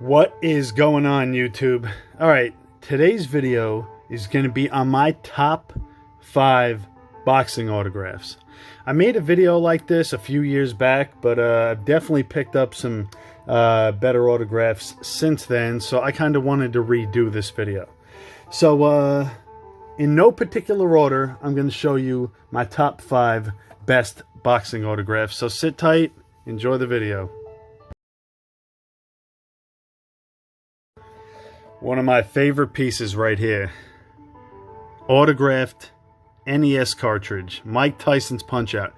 What is going on, YouTube? Alright, today's video is going to be on my top 5 boxing autographs. I made a video like this a few years back, but I've definitely picked up some better autographs since then, so I kind of wanted to redo this video. So, in no particular order, I'm going to show you my top 5 best boxing autographs. So sit tight, enjoy the video. One of my favorite pieces right here. Autographed NES cartridge. Mike Tyson's Punch-Out.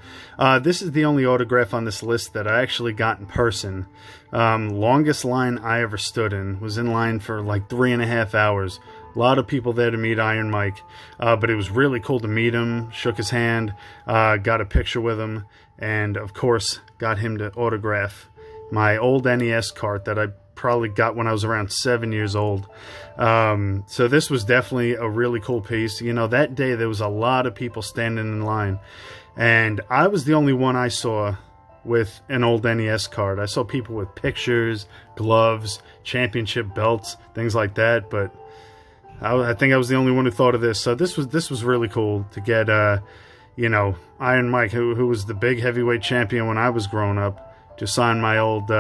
This is the only autograph on this list that I actually got in person. Longest line I ever stood in. Was in line for like 3.5 hours. A lot of people there to meet Iron Mike. But it was really cool to meet him. Shook his hand. Got a picture with him. And of course, got him to autograph my old NES cart that I probably got when I was around 7 years old. So this was definitely a really cool piece. You know, that day there was a lot of people standing in line, and I was the only one I saw with an old NES card. I saw people with pictures, gloves, championship belts, things like that, but I think I was the only one who thought of this. So this was really cool to get, you know, Iron Mike, who was the big heavyweight champion when I was growing up, to sign my old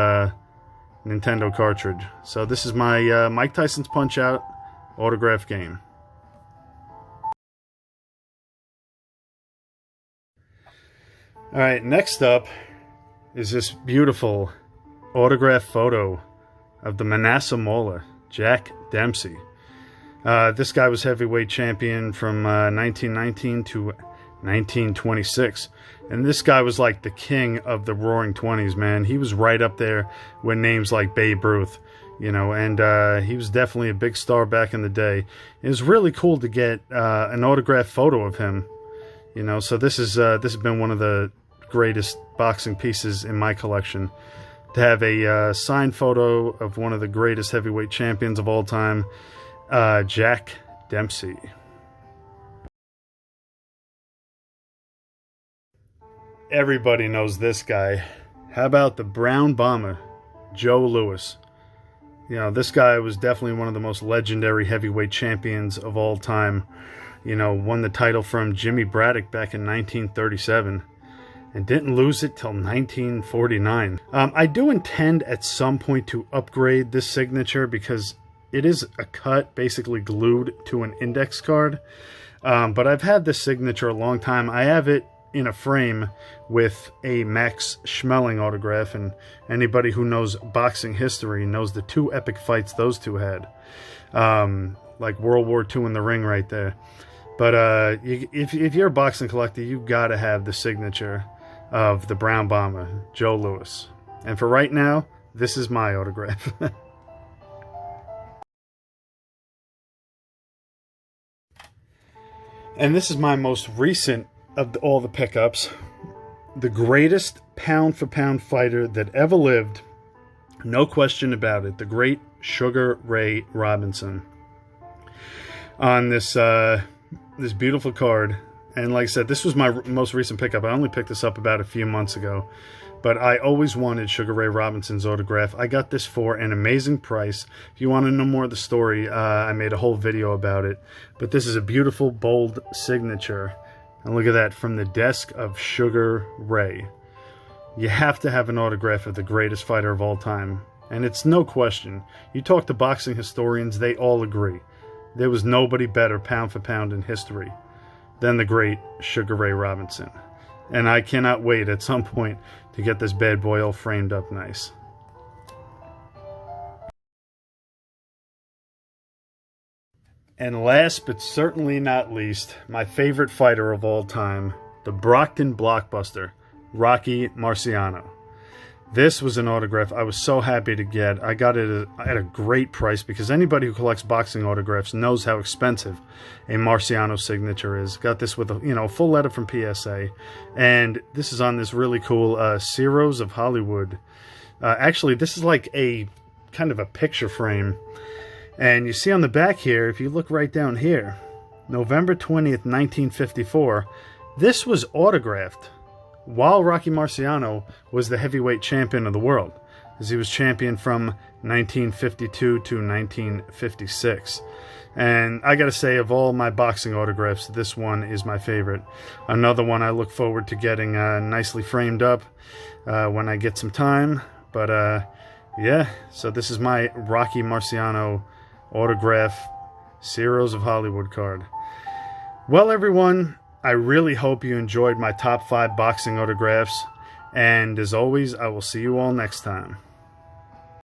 Nintendo cartridge. So this is my Mike Tyson's Punch-Out autograph game. Alright, next up is this beautiful autograph photo of the Manasseh Mauler, Jack Dempsey. This guy was heavyweight champion from 1919 to 1926. And this guy was like the king of the Roaring 20s, man. He was right up there with names like Babe Ruth, you know, and he was definitely a big star back in the day. It was really cool to get an autographed photo of him, you know. So this has been one of the greatest boxing pieces in my collection, to have a signed photo of one of the greatest heavyweight champions of all time, Jack Dempsey. Everybody knows this guy. How about the Brown Bomber, Joe Louis? You know, this guy was definitely one of the most legendary heavyweight champions of all time. You know, won the title from Jimmy Braddock back in 1937 and didn't lose it till 1949. I do intend at some point to upgrade this signature because it is a cut basically glued to an index card. But I've had this signature a long time. I have it in a frame with a Max Schmeling autograph, and anybody who knows boxing history knows the 2 epic fights those two had, like World War II in the ring right there. But if you're a boxing collector, you gotta have the signature of the Brown Bomber, Joe Louis. And for right now, this is my autograph. And this is my most recent of all the pickups. The greatest pound-for-pound fighter that ever lived, no question about it, the great Sugar Ray Robinson, on this this beautiful card. And like I said, this was my most recent pickup. I only picked this up about a few months ago, but I always wanted Sugar Ray Robinson's autograph. I got this for an amazing price. If you want to know more of the story, I made a whole video about it. But this is a beautiful, bold signature. And look at that, from the desk of Sugar Ray. You have to have an autograph of the greatest fighter of all time. And it's no question. You talk to boxing historians, they all agree. There was nobody better pound for pound in history than the great Sugar Ray Robinson. And I cannot wait at some point to get this bad boy all framed up nice. And last but certainly not least, my favorite fighter of all time, the Brockton blockbuster, Rocky Marciano. This was an autograph I was so happy to get. I got it at a great price because anybody who collects boxing autographs knows how expensive a Marciano signature is. Got this with a, you know, full letter from PSA, and this is on this really cool Heroes of Hollywood. Actually, this is like a kind of a picture frame. And you see on the back here, if you look right down here, November 20th, 1954, this was autographed while Rocky Marciano was the heavyweight champion of the world, as he was champion from 1952 to 1956. And I gotta say, of all my boxing autographs, this one is my favorite. Another one I look forward to getting nicely framed up when I get some time. But yeah, so this is my Rocky Marciano autograph Heroes of Hollywood card. Well, everyone, I really hope you enjoyed my top 5 boxing autographs. And as always, I will see you all next time.